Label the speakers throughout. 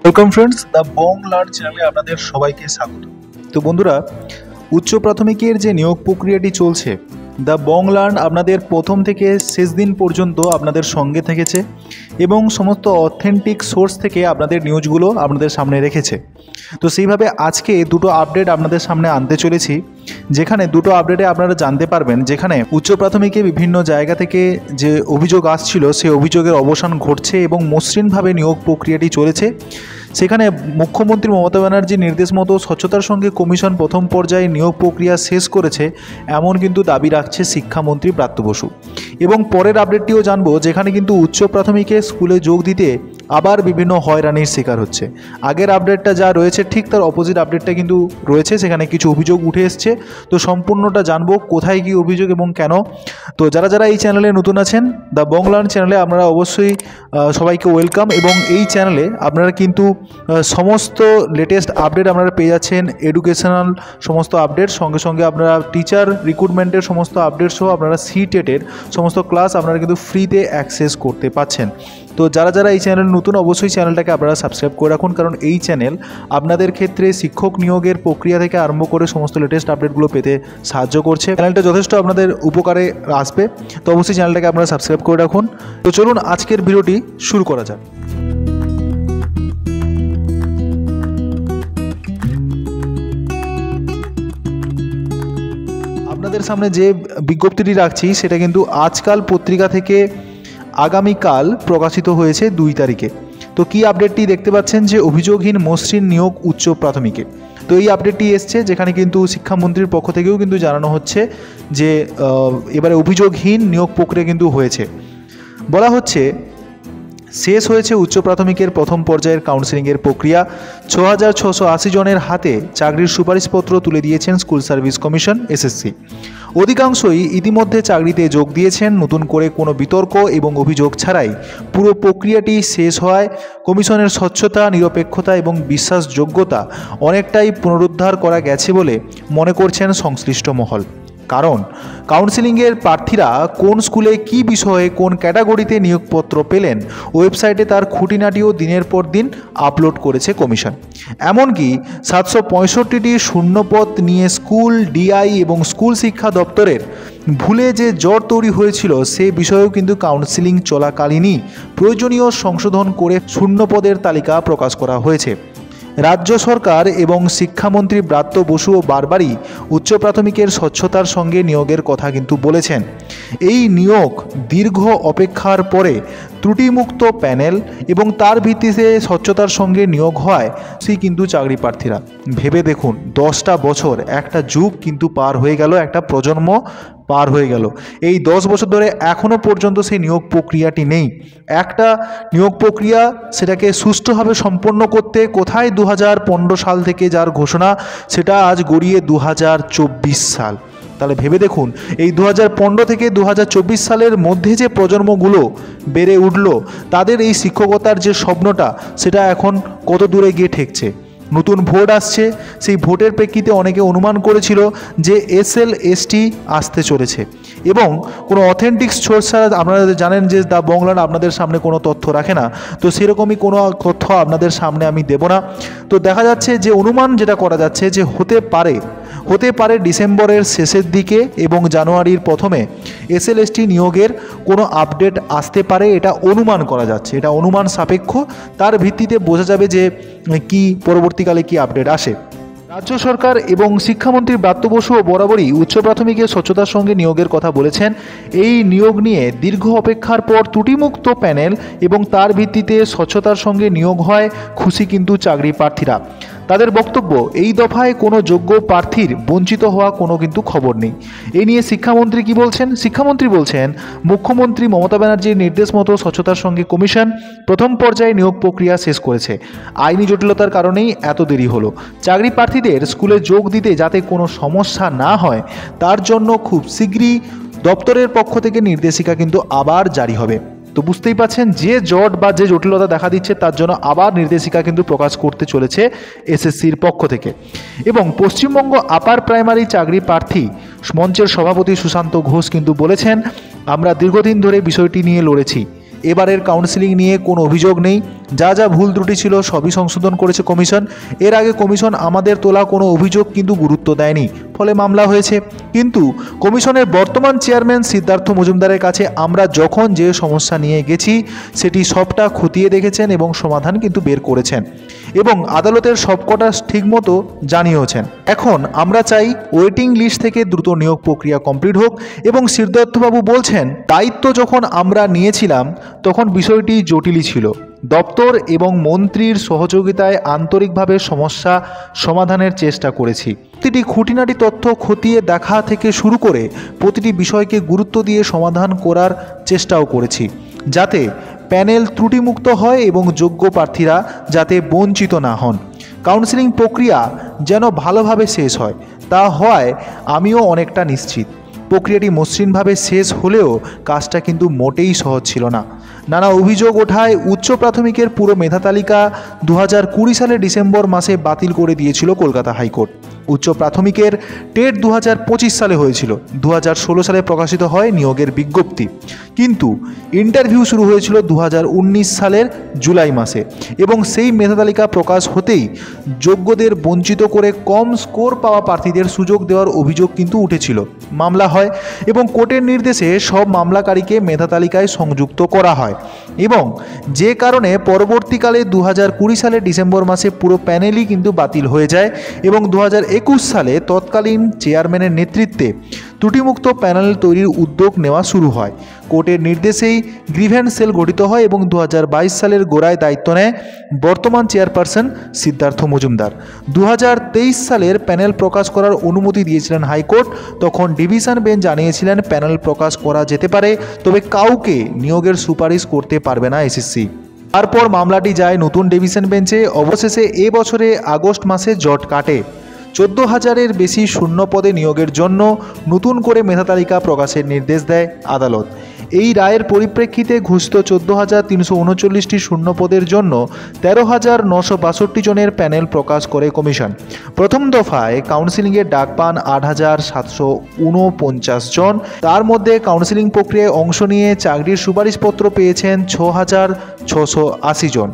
Speaker 1: Welcome friends, the Bong learn চ্যানেলে আপনাদের সবাইকে স্বাগত। তো বন্ধুরা, উচ্চ প্রাথমিকের যে নিয়োগ প্রক্রিয়াটি চলছে, দ্য বং লার্ন আপনাদের প্রথম থেকে শেষ দিন পর্যন্ত আপনাদের সঙ্গে থেকেছে এবং সমস্ত অথেন্টিক সোর্স থেকে আপনাদের নিউজগুলো আপনাদের সামনে রেখেছে। তো সেইভাবে আজকে দুটো আপডেট আপনাদের সামনে আনতে চলেছি, যেখানে দুটো আপডেটে আপনারা জানতে পারবেন যেখানে উচ্চ প্রাথমিকে বিভিন্ন জায়গা থেকে যে অভিযোগ আসছিল সেই অভিযোগের অবসান ঘটছে এবং মসৃণভাবে নিয়োগ প্রক্রিয়াটি চলেছে। সেখানে মুখ্যমন্ত্রী মমতা ব্যানার্জির নির্দেশ মতো স্বচ্ছতার সঙ্গে কমিশন প্রথম পর্যায়ে নিয়োগ প্রক্রিয়া শেষ করেছে, এমন কিন্তু দাবি রাখছে শিক্ষামন্ত্রী ব্রাত্য বসু। এবং পরের আপডেটটিও জানবো, যেখানে কিন্তু উচ্চ প্রাথমিকে স্কুলে যোগ দিতে আবার বিভিন্ন হয়রানির শিকার হচ্ছে। আগের আপডেটটা যা রয়েছে ঠিক তার অপোজিট আপডেটটা কিন্তু রয়েছে, সেখানে কিছু অভিযোগ উঠে এসছে। তো সম্পূর্ণটা জানবো কোথায় কী অভিযোগ এবং কেন। তো যারা এই চ্যানেলে নতুন আছেন, দ্য বং লার্ন চ্যানেলে আপনারা অবশ্যই সবাইকে ওয়েলকাম। এবং এই চ্যানেলে আপনারা কিন্তু সমস্ত লেটেস্ট আপডেট আপনারা পেয়ে যাচ্ছেন, এডুকেশনাল সমস্ত আপডেট, সঙ্গে সঙ্গে আপনারা টিচার রিক্রুটমেন্টের সমস্ত আপডেট সহ আপনারা সিটেটের সমস্ত ক্লাস আপনারা কিন্তু ফ্রিতে অ্যাক্সেস করতে পাচ্ছেন। তো যারা এই চ্যানেল নতুন, অবশ্যই চ্যানেলটাকে আপনারা সাবস্ক্রাইব করে রাখুন, কারণ এই চ্যানেল আপনাদের ক্ষেত্রে শিক্ষক নিয়োগের প্রক্রিয়া থেকে আরম্ভ করে সমস্ত লেটেস্ট আপডেটগুলো পেতে সাহায্য করছে। চ্যানেলটা যথেষ্ট আপনাদের উপকারে আসবে, তো অবশ্যই চ্যানেলটাকে আপনারা সাবস্ক্রাইব করে রাখুন। তো চলুন আজকের ভিডিওটি শুরু করা যাক। আপনাদের সামনে যে বিজ্ঞপ্তিটি রাখছি সেটা কিন্তু আজকাল পত্রিকা থেকে আগামীকাল প্রকাশিত হয়েছে 2 তারিখে। তো কি আপডেটটি দেখতে পাচ্ছেন যে অভিযোগহীন মসৃণ নিয়োগ উচ্চ প্রাথমিকে। তো এই আপডেটটি এসছে, যেখানে কিন্তু শিক্ষামন্ত্রীর পক্ষ থেকেও কিন্তু জানানো হচ্ছে যে এবারে অভিযোগহীন নিয়োগ প্রক্রিয়া কিন্তু হয়েছে। বলা হচ্ছে শেষ হয়েছে উচ্চ প্রাথমিকের প্রথম পর্যায়ের কাউন্সেলিংয়ের প্রক্রিয়া। 6680 জনের হাতে চাকরির সুপারিশপত্র তুলে দিয়েছেন স্কুল সার্ভিস কমিশন এসএসসি। অধিকাংশই ইতিমধ্যে চাকরিতে যোগ দিয়েছেন। নতুন করে কোনো বিতর্ক এবং অভিযোগ ছাড়াই পুরো প্রক্রিয়াটি শেষ হওয়ায় কমিশনের স্বচ্ছতা, নিরপেক্ষতা এবং বিশ্বাসযোগ্যতা অনেকটাই পুনরুদ্ধার করা গেছে বলে মনে করছেন সংশ্লিষ্ট মহল। কারণ কাউন্সেলিংয়ের প্রার্থীরা কোন স্কুলে কী বিষয়ে কোন ক্যাটাগরিতে নিয়োগপত্র পেলেন, ওয়েবসাইটে তার খুঁটিনাটিও দিনের পর দিন আপলোড করেছে কমিশন। এমনকি 765টি শূন্যপদ নিয়ে স্কুল ডিআই এবং স্কুল শিক্ষা দপ্তরের ভুলে যে জট তৈরি হয়েছিল সে বিষয়েও কিন্তু কাউন্সেলিং চলাকালীনই প্রয়োজনীয় সংশোধন করে শূন্যপদের তালিকা প্রকাশ করা হয়েছে। রাজ্য সরকার এবং শিক্ষামন্ত্রী ব্রাত্য বসুও বারবারই উচ্চ প্রাথমিকের স্বচ্ছতার সঙ্গে নিয়োগের কথা কিন্তু বলেছেন। এই নিয়োগ দীর্ঘ অপেক্ষার পরে ত্রুটিমুক্ত প্যানেল এবং তার ভিত্তিতে স্বচ্ছতার সঙ্গে নিয়োগ হয় সেই কিন্তু চাকরি প্রার্থীরা। ভেবে দেখুন, 10টা বছর, একটা যুগ কিন্তু পার হয়ে গেল, একটা প্রজন্ম পার হয়ে গেল। এই 10 বছর ধরে এখনও পর্যন্ত সেই নিয়োগ প্রক্রিয়াটি নেই। একটা নিয়োগ প্রক্রিয়া সেটাকে সুষ্ঠুভাবে সম্পন্ন করতে কোথায় 2015 সাল থেকে যার ঘোষণা, সেটা আজ গড়িয়ে 2024 সাল। তাহলে ভেবে দেখুন, এই 2015 থেকে 2024 সালের মধ্যে যে প্রজন্মগুলো বেড়ে উঠল, তাদের এই শিক্ষকতার যে স্বপ্নটা সেটা এখন কত দূরে গিয়ে ঠেকছে। নতুন ভোট আসছে, সেই ভোটের প্রেক্ষিতে অনেকে অনুমান করেছিল যে SL/ST আসতে চলেছে এবং কোনো অথেন্টিক সোর্স ছাড়া, আপনারা জানেন যে দ্য বং লার্ন আপনাদের সামনে কোনো তথ্য রাখে না, তো সেরকমই কোনো তথ্য আপনাদের সামনে আমি দেব না। তো দেখা যাচ্ছে যে অনুমান যেটা করা যাচ্ছে যে হতে পারে ডিসেম্বরের শেষের দিকে এবং জানুয়ারির প্রথমে SL/ST নিয়োগের কোনো আপডেট আসতে পারে, এটা অনুমান করা যাচ্ছে, এটা অনুমান সাপেক্ষ। তার ভিত্তিতে বোঝা যাবে যে কি পরবর্তীকালে কি আপডেট আসে। রাজ্য সরকার এবং শিক্ষামন্ত্রী ব্রাত্য বসুও বরাবরই উচ্চ প্রাথমিকের স্বচ্ছতার সঙ্গে নিয়োগের কথা বলেছেন। এই নিয়োগ নিয়ে দীর্ঘ অপেক্ষার পর ত্রুটিমুক্ত প্যানেল এবং তার ভিত্তিতে স্বচ্ছতার সঙ্গে নিয়োগ হয় খুশি কিন্তু চাকরি প্রার্থীরা। তাদের বক্তব্য, এই দফায় কোনো যোগ্য প্রার্থীর বঞ্চিত হওয়া কোনো কিন্তু খবর নেই। এই নিয়ে শিক্ষামন্ত্রী কি বলছেন? শিক্ষামন্ত্রী বলছেন, মুখ্যমন্ত্রী মমতা ব্যানার্জির নির্দেশ মতো স্বচ্ছতার সঙ্গে কমিশন প্রথম পর্যায়ে নিয়োগ প্রক্রিয়া শেষ করেছে। আইনি জটিলতার কারণেই এত দেরি হলো। চাকরি প্রার্থীদের স্কুলে যোগ দিতে যাতে কোনো সমস্যা না হয় তার জন্য খুব শীঘ্রই দপ্তরের পক্ষ থেকে নির্দেশিকা কিন্তু আবার জারি হবে। তো বুঝতেই পাচ্ছেন যে জট বা যে জটিলতা দেখা দিচ্ছে তার জন্য আবার নির্দেশিকা কিন্তু প্রকাশ করতে চলেছে এসএসসির পক্ষ থেকে। এবং পশ্চিমবঙ্গ আপার প্রাইমারি চাকরি প্রার্থী মঞ্চের সভাপতি সুশান্ত ঘোষ কিন্তু বলেছেন, আমরা দীর্ঘদিন ধরে বিষয়টি নিয়ে লড়েছি এবারের কাউন্সেলিং নিয়ে কোনো অভিযোগ নেই। যা যা ভুল ত্রুটি ছিল সবই সংশোধন করেছে কমিশন। এর আগে কমিশন আমাদের তোলা কোনো অভিযোগ কিন্তু গুরুত্ব দেয়নি, ফলে মামলা হয়েছে। কিন্তু কমিশনের বর্তমান চেয়ারম্যান সিদ্ধার্থ মজুমদারের কাছে আমরা যখন যে সমস্যা নিয়ে গেছি সেটি সবটা খতিয়ে দেখেছেন এবং সমাধান কিন্তু বের করেছেন এবং আদালতের সবকটা ঠিকমতো জানিয়েছেন। এখন আমরা চাই ওয়েটিং লিস্ট থেকে দ্রুত নিয়োগ প্রক্রিয়া কমপ্লিট হোক এবং সিদ্ধার্থবাবু বলছেন, দায়িত্ব যখন আমরা নিয়েছিলাম তখন বিষয়টি জটিলই ছিল। দপ্তর এবং মন্ত্রীর সহযোগিতায় আন্তরিকভাবে সমস্যা সমাধানের চেষ্টা করেছি। প্রতিটি খুঁটিনাটি তথ্য খতিয়ে দেখা থেকে শুরু করে প্রতিটি বিষয়কে গুরুত্ব দিয়ে সমাধান করার চেষ্টাও করেছি, যাতে প্যানেল ত্রুটিমুক্ত হয় এবং যোগ্য প্রার্থীরা যাতে বঞ্চিত না হন। কাউন্সেলিং প্রক্রিয়া যেন ভালোভাবে শেষ হয়, তা হওয়ায় আমিও অনেকটা নিশ্চিত। প্রক্রিয়াটি মসৃণভাবে শেষ হলেও কাজটা কিন্তু মোটেই সহজ ছিল না। নানা অভিযোগ ওঠায় উচ্চ প্রাথমিকের পুরো মেধা তালিকা 2020 সালের ডিসেম্বর মাসে বাতিল করে দিয়েছিল কলকাতা হাইকোর্ট। উচ্চ প্রাথমিকের টেট 2025 সালে হয়েছিল। 2016 সালে প্রকাশিত হয় নিয়োগের বিজ্ঞপ্তি, কিন্তু ইন্টারভিউ শুরু হয়েছিল 2019 সালের জুলাই মাসে এবং সেই মেধা তালিকা প্রকাশ হতেই যোগ্যদের বঞ্চিত করে কম স্কোর পাওয়া প্রার্থীদের সুযোগ দেওয়ার অভিযোগ কিন্তু উঠেছিল। মামলা হয় এবং কোর্টের নির্দেশে সব মামলাকারীকে মেধা তালিকায় সংযুক্ত করা হয় এবং যে কারণে পরবর্তীকালে 2020 সালের ডিসেম্বর মাসে পুরো প্যানেলই কিন্তু বাতিল হয়ে যায় এবং 2021 সালে তৎকালীন চেয়ারম্যানের নেতৃত্বে ত্রুটিমুক্ত প্যানেল তৈরির উদ্যোগ নেওয়া শুরু হয়। কোর্টের নির্দেশেই গ্রিভেন্স সেল গঠিত হয় এবং 2022 সালের গোড়ায় দায়িত্ব নেয় বর্তমান চেয়ারপারসন সিদ্ধার্থ মজুমদার। 2023 সালের প্যানেল প্রকাশ করার অনুমতি দিয়েছিলেন হাইকোর্ট। তখন ডিভিশন বেঞ্চ জানিয়েছিলেন প্যানেল প্রকাশ করা যেতে পারে, তবে কাউকে নিয়োগের সুপারিশ করতে পারবে না এসএসসি। তারপর মামলাটি যায় নতুন ডিভিশন বেঞ্চে। অবশেষে এ বছরে আগস্ট মাসে জট কাটে। 14,000-এর বেশি শূন্য পদে নিয়োগের জন্য নতুন করে মেধা তালিকা প্রকাশের নির্দেশ দেয় আদালত। এই রায়ের পরিপ্রেক্ষিতে ঘোষিত 14,339টি শূন্য পদের জন্য 13,962 জনের প্যানেল প্রকাশ করে কমিশন। প্রথম দফায় কাউন্সিলিংয়ের ডাক পান 8,749 জন। তার মধ্যে কাউন্সিলিং প্রক্রিয়ায় অংশ নিয়ে চাকরির সুপারিশপত্র পেয়েছেন 6,680 জন,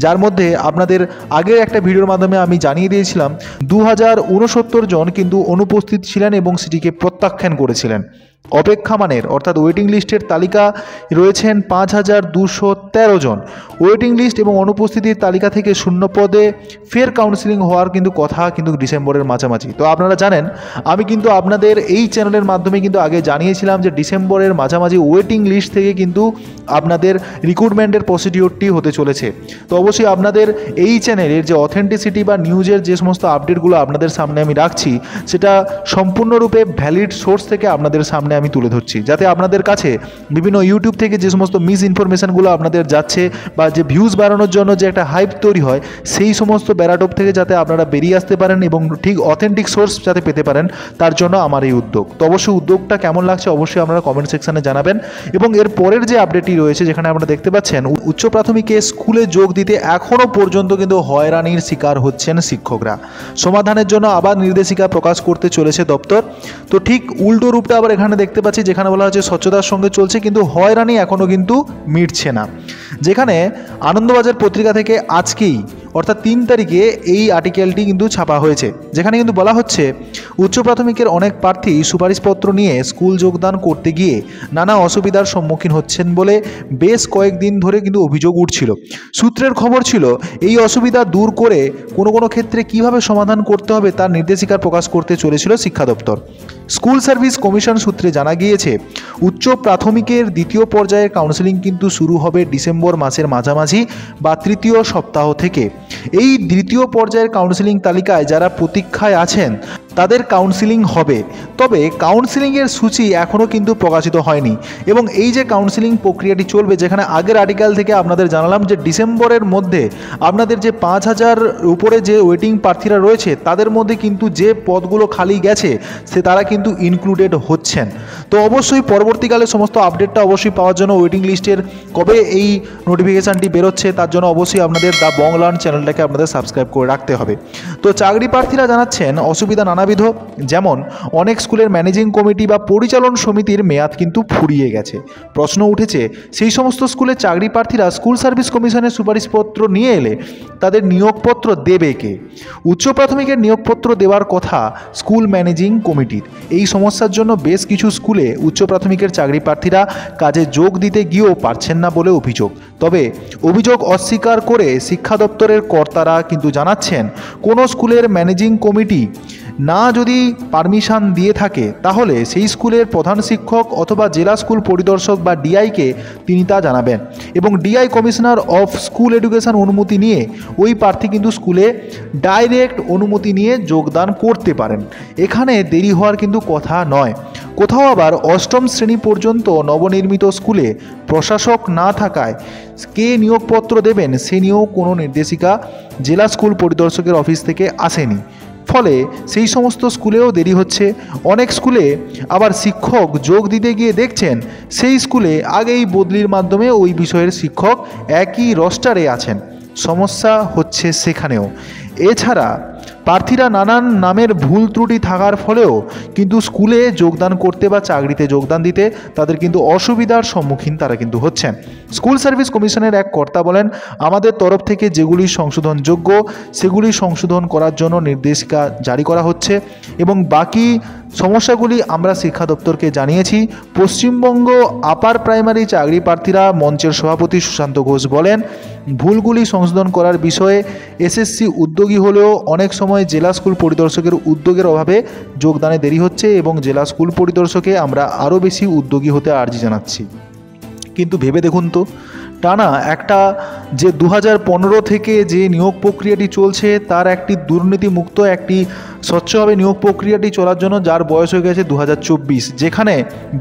Speaker 1: যার মধ্যে আপনাদের আগের একটা ভিডিওর মাধ্যমে আমি জানিয়ে দিয়েছিলাম 2,069 জন কিন্তু অনুপস্থিত ছিলেন এবং সেটিকে প্রত্যাখ্যান করেছিলেন। অপেক্ষামানের অর্থাৎ ওয়েটিং লিস্টের তালিকা রয়েছেন 5,213 জন। ওয়েটিং লিস্ট এবং অনুপস্থিতির তালিকা থেকে শূন্য পদে ফের কাউন্সিলিং হওয়ার কিন্তু কথা কিন্তু ডিসেম্বরের মাঝামাঝি। তো আপনারা জানেন আমি কিন্তু আপনাদের এই চ্যানেলের মাধ্যমে কিন্তু আগে জানিয়েছিলাম যে ডিসেম্বরের মাঝামাঝি ওয়েটিং লিস্ট থেকে কিন্তু আপনাদের রিক্রুটমেন্টের প্রসিডিওরটি হতে চলেছে। তো অবশ্যই আপনাদের এই চ্যানেলের যে অথেন্টিসিটি বা নিউজের যে সমস্ত আপডেটগুলো আপনাদের সামনে আমি রাখছি সেটা সম্পূর্ণরূপে ভ্যালিড সোর্স থেকে আপনাদের সামনে আমি তুলে ধরছি, যাতে আপনাদের কাছে বিভিন্ন ইউটিউব থেকে যে সমস্ত মিস ইনফরমেশনগুলো আপনাদের যাচ্ছে বা যে ভিউজ বাড়ানোর জন্য যে একটা হাইপ তৈরি হয় সেই সমস্ত ব্যারাটোপ থেকে যাতে আপনারা বেরিয়ে আসতে পারেন এবং ঠিক অথেন্টিক সোর্স যাতে পেতে পারেন, তার জন্য আমার এই উদ্যোগ। তো অবশ্যই উদ্যোগটা কেমন লাগছে অবশ্যই আপনারা কমেন্ট সেকশনে জানাবেন। এবং এর পরের যে আপডেটটি রয়েছে যেখানে আপনারা দেখতে পাচ্ছেন উচ্চ প্রাথমিকে স্কুলে যোগ দিতে এখনও পর্যন্ত কিন্তু হয়রানির শিকার হচ্ছেন শিক্ষকরা। সমাধানের জন্য আবার নির্দেশিকা প্রকাশ করতে চলেছে দপ্তর। তো ঠিক উল্টো রূপটা আবার এখানে দেখতে পাচ্ছি, যেখানে বলা হচ্ছে স্বচ্ছতার সঙ্গে চলছে কিন্তু হয়রানি এখনও কিন্তু মিটছে না। যেখানে আনন্দবাজার পত্রিকা থেকে আজকেই অর্থাৎ 3 তারিখে এই আর্টিকেলটি কিন্তু ছাপা হয়েছে, যেখানে কিন্তু বলা হচ্ছে উচ্চ প্রাথমিকের অনেক প্রার্থী সুপারিশপত্র নিয়ে স্কুল যোগদান করতে গিয়ে নানা অসুবিধার সম্মুখীন হচ্ছেন বলে বেশ কয়েকদিন ধরে কিন্তু অভিযোগ উঠছিল। সূত্রের খবর ছিল এই অসুবিধা দূর করে কোনো ক্ষেত্রে কিভাবে সমাধান করতে হবে তার নির্দেশিকা প্রকাশ করতে চলেছিল শিক্ষা দপ্তর। স্কুল সার্ভিস কমিশন সূত্রে জানা গিয়েছে উচ্চ প্রাথমিকের দ্বিতীয় পর্যায়ের কাউন্সেলিং কিন্তু শুরু হবে ডিসেম্বর মাসের মাঝামাঝি বা তৃতীয় সপ্তাহ থেকে। এই দ্বিতীয় পর্যায়ের কাউন্সেলিং তালিকায় যারা প্রতীক্ষায় আছেন তাদের কাউন্সেলিং হবে, তবে কাউন্সেলিংয়ের সূচি এখনও কিন্তু প্রকাশিত হয়নি। এবং এই যে কাউন্সেলিং প্রক্রিয়াটি চলবে, যেখানে আগের আর্টিকেল থেকে আপনাদের জানালাম যে ডিসেম্বরের মধ্যে আপনাদের যে 5,000 উপরে যে ওয়েটিং প্রার্থীরা রয়েছে তাদের মধ্যে কিন্তু যে পদগুলো খালি গেছে তারা কিন্তু ইনক্লুডেড হচ্ছেন। তো অবশ্যই পরবর্তীকালে সমস্ত আপডেটটা অবশ্যই পাওয়ার জন্য ওয়েটিং লিস্টের কবে এই নোটিফিকেশানটি বেরোচ্ছে তার জন্য অবশ্যই আপনাদের দ্য বং লার্ন চ্যানেলটাকে আপনাদের সাবস্ক্রাইব করে রাখতে হবে। তো চাকরি প্রার্থীরা জানাচ্ছেন অসুবিধা নানা নানাবিধ, যেমন অনেক স্কুলের ম্যানেজিং কমিটি বা পরিচালন সমিতির মেয়াদ কিন্তু ফুরিয়ে গেছে। প্রশ্ন উঠেছে, সেই সমস্ত স্কুলের চাকরি প্রার্থীরা স্কুল সার্ভিস কমিশনের সুপারিশপত্র নিয়ে এলে তাদের নিয়োগপত্র দেবে কে? উচ্চ প্রাথমিকের নিয়োগপত্র দেওয়ার কথা স্কুল ম্যানেজিং কমিটির। এই সমস্যার জন্য বেশ কিছু স্কুলে উচ্চ প্রাথমিকের চাকরি প্রার্থীরা কাজে যোগ দিতে গিয়েও পারছেন না বলে অভিযোগ। তবে অভিযোগ অস্বীকার করে শিক্ষা দপ্তরের কর্তারা কিন্তু জানাচ্ছেন, কোনো স্কুলের ম্যানেজিং কমিটি না যদি পারমিশন দিয়ে থাকে তাহলে সেই স্কুলের প্রধান শিক্ষক অথবা জেলা স্কুল পরিদর্শক বা ডিআইকে তিনি তা জানাবেন এবং DI commissioner of school education অনুমতি নিয়ে ওই প্রার্থী কিন্তু স্কুলে ডাইরেক্ট অনুমতি নিয়ে যোগদান করতে পারেন। এখানে দেরি হওয়ার কিন্তু কথা নয়। কোথাও আবার অষ্টম শ্রেণী পর্যন্ত নবনির্মিত স্কুলে প্রশাসক না থাকায় কে নিয়োগপত্র দেবেন সে নিয়েও কোনো নির্দেশিকা জেলা স্কুল পরিদর্শকের অফিস থেকে আসেনি। ফলে সেই সমস্ত স্কুলেও দেরি হচ্ছে। অনেক স্কুলে আবার শিক্ষক যোগ দিতে গিয়ে দেখছেন সেই স্কুলে আগেই বদলির মাধ্যমে ওই বিষয়ের শিক্ষক একই রস্টারে আছেন। সমস্যা হচ্ছে সেখানেও। এছাড়া প্রার্থীরা নানান নামের ভুল ত্রুটি থাকার ফলেও কিন্তু স্কুলে যোগদান করতে বা চাকরিতে যোগদান দিতে তাদের কিন্তু অসুবিধার সম্মুখীন তারা কিন্তু হচ্ছেন। স্কুল সার্ভিস কমিশনের এক কর্তা বলেন, আমাদের তরফ থেকে যেগুলি সংশোধনযোগ্য সেগুলি সংশোধন করার জন্য নির্দেশিকা জারি করা হচ্ছে এবং বাকি সমস্যাগুলি আমরা শিক্ষা দপ্তরকে জানিয়েছি। পশ্চিমবঙ্গ আপার প্রাইমারি চাকরি প্রার্থীরা মঞ্চের সভাপতি সুশান্ত ঘোষ বলেন, ভুলগুলি সংশোধন করার বিষয়ে এসএসসি উদ্যোগী হলেও অনেক সময় জেলা স্কুল পরিদর্শকের উদ্যোগের অভাবে যোগদানে দেরি হচ্ছে এবং জেলা স্কুল পরিদর্শকে আমরা আরও বেশি উদ্যোগী হতে আর্জি জানাচ্ছি। কিন্তু ভেবে দেখুন তো, টানা একটা যে 2015 থেকে যে নিয়োগ প্রক্রিয়াটি চলছে তার একটি দুর্নীতিমুক্ত একটি স্বচ্ছভাবে নিয়োগ প্রক্রিয়াটি চলার জন্য যার বয়স হয়ে গেছে 2024, যেখানে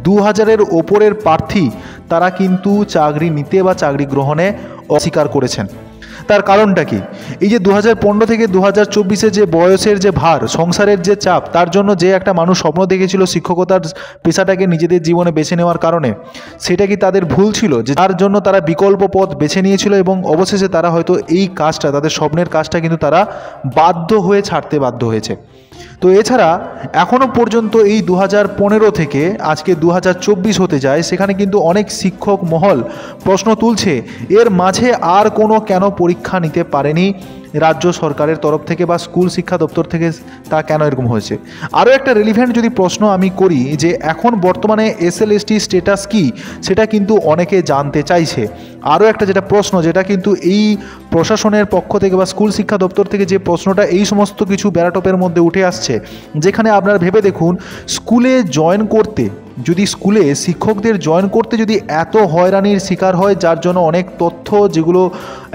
Speaker 1: 2000-এর ওপরের প্রার্থী তারা কিন্তু চাকরি নিতে বা চাকরি গ্রহণে অস্বীকার করেছেন। তার কারণটা কি? এই যে 2015 থেকে 2024-এ যে বয়সের যে ভার, সংসারের যে চাপ, তার জন্য যে একটা মানুষ স্বপ্ন দেখেছিল শিক্ষকতার পেশাটাকে নিজেদের জীবনে বেছে নেওয়ার কারণে, সেটা কি তাদের ভুল ছিল যে তার জন্য তারা বিকল্প পথ বেছে নিয়েছিল এবং অবশেষে তারা হয়তো এই কাজটা, তাদের স্বপ্নের কাজটা কিন্তু তারা বাধ্য হয়ে ছাড়তে বাধ্য হয়েছে। তো এছাড়া এখনও পর্যন্ত এই 2015 থেকে আজকে 2024 হতে যায়, সেখানে কিন্তু অনেক শিক্ষক মহল প্রশ্ন তুলছে এর মাঝে আর কোনো কেন পরীক্ষা নিতে পারেনি রাজ্য সরকারের তরফ থেকে বা স্কুল শিক্ষা দপ্তর থেকে, তা কেন এরকম হয়েছে। আরও একটা রিলিভেন্ট যদি প্রশ্ন আমি করি যে এখন বর্তমানে SLST স্ট্যাটাস কি, সেটা কিন্তু অনেকে জানতে চাইছে। আরও একটা যেটা প্রশ্ন, যেটা কিন্তু এই প্রশাসনের পক্ষ থেকে বা স্কুল শিক্ষা দপ্তর থেকে যে প্রশ্নটা এই সমস্ত কিছু ব্যারাটপের মধ্যে উঠে আসছে, যেখানে আপনারা ভেবে দেখুন স্কুলে জয়েন করতে, যদি স্কুলে শিক্ষকদের জয়েন করতে যদি এত হয়রানির শিকার হয় যার জন্য অনেক তথ্য যেগুলো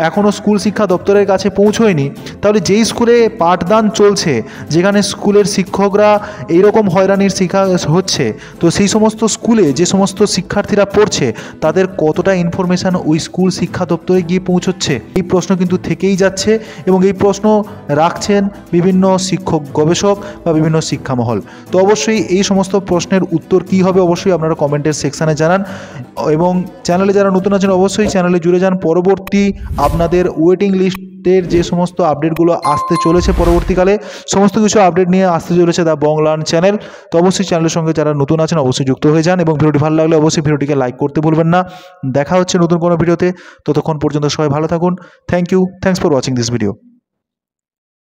Speaker 1: এখনও স্কুল শিক্ষা দপ্তরের কাছে পৌঁছয়নি, তাহলে যেই স্কুলে পাঠদান চলছে, যেখানে স্কুলের শিক্ষকরা এইরকম হয়রানির শিকার হচ্ছে, তো সেই সমস্ত স্কুলে যে সমস্ত শিক্ষার্থীরা পড়ছে তাদের কতটা ইনফরমেশান ওই স্কুল শিক্ষা দপ্তরে গিয়ে পৌঁছচ্ছে, এই প্রশ্ন কিন্তু থেকেই যাচ্ছে এবং এই প্রশ্ন রাখছেন বিভিন্ন শিক্ষক গবেষক বা বিভিন্ন শিক্ষামহল। তো অবশ্যই এই সমস্ত প্রশ্নের উত্তর কী হবে অবশ্যই আপনারা কমেন্টের সেকশানে জানান এবং চ্যানেলে যারা নতুন আছেন অবশ্যই চ্যানেলে জুড়ে যান। পরবর্তী আপনাদের ওয়েটিং লিস্টের যে সমস্ত আপডেটগুলো আসতে চলেছে পরবর্তীকালে, সমস্ত কিছু আপডেট নিয়ে আসতে চলেছে দ্য বংলার্ন চ্যানেল। তো অবশ্যই চ্যানেলের সঙ্গে যারা নতুন আছেন অবশ্যই যুক্ত হয়ে যান এবং ভিডিওটি ভালো লাগলে অবশ্যই ভিডিওটিকে লাইক করতে ভুলবেন না। দেখা হচ্ছে নতুন কোনো ভিডিওতে, ততক্ষণ পর্যন্ত সবাই ভালো থাকুন। Thank you, thanks for watching this video.